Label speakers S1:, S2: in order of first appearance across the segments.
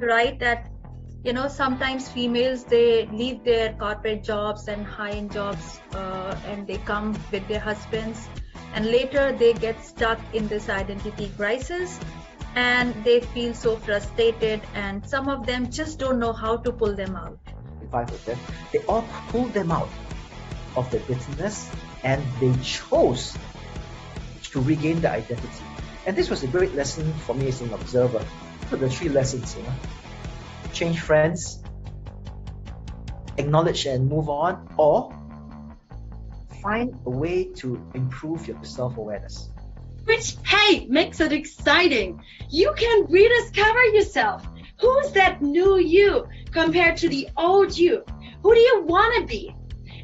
S1: right? That, sometimes females, they leave their corporate jobs and high-end jobs, and they come with their husbands, and later they get stuck in this identity crisis, and they feel so frustrated, and some of them just don't know how to pull them out.
S2: 5 of them, they all pulled them out of the bitterness, and they chose to regain the identity. And this was a great lesson for me as an observer. For the 3 lessons, change friends, acknowledge and move on, or find a way to improve your self-awareness.
S3: Which, hey, makes it exciting. You can rediscover yourself. Who's that new you compared to the old you? Who do you want to be?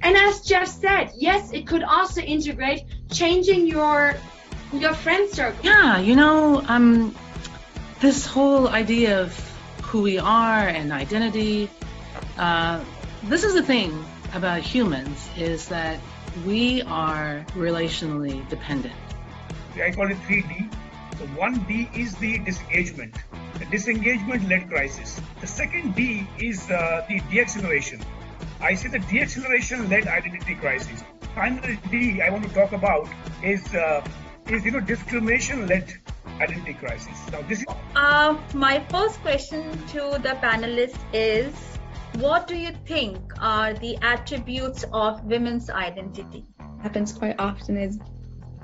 S3: And as Jeff said, yes, it could also integrate changing your friend circle.
S4: Yeah, this whole idea of who we are and identity, this is the thing about humans, is that we are relationally dependent.
S5: I call it 3D. So 1D is the disengagement. The disengagement-led crisis. The second D is the deacceleration. I say the deacceleration-led identity crisis. Final D I want to talk about is discrimination-led identity crisis. Now this is
S1: my first question to the panelists is, what do you think are the attributes of women's identity?
S6: Happens quite often is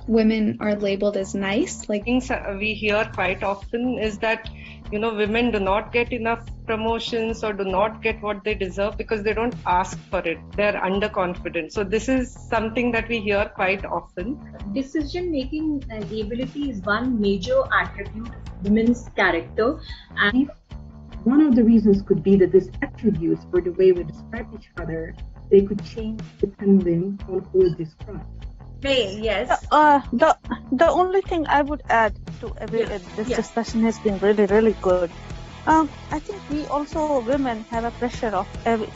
S6: women are labeled as nice. Like
S7: things we hear quite often is that women do not get enough promotions or do not get what they deserve because they don't ask for it. They're underconfident. So this is something that we hear quite often.
S3: Decision-making ability is one major attribute of women's character. And
S8: one of the reasons could be that these attributes, or the way we describe each other, they could change depending on who is described.
S1: Yes.
S9: The only thing I would add to this discussion has been really, really good. I think we also, women, have a pressure of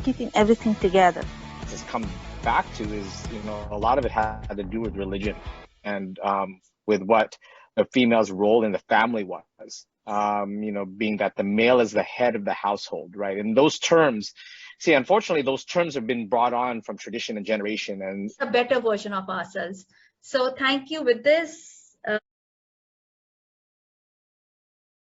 S9: keeping everything together.
S10: This come back to is, a lot of it had to do with religion and with what the female's role in the family was. Being that the male is the head of the household, right? And those terms, unfortunately, those terms have been brought on from tradition and generation. And
S1: it's a better version of ourselves. So thank you. With this,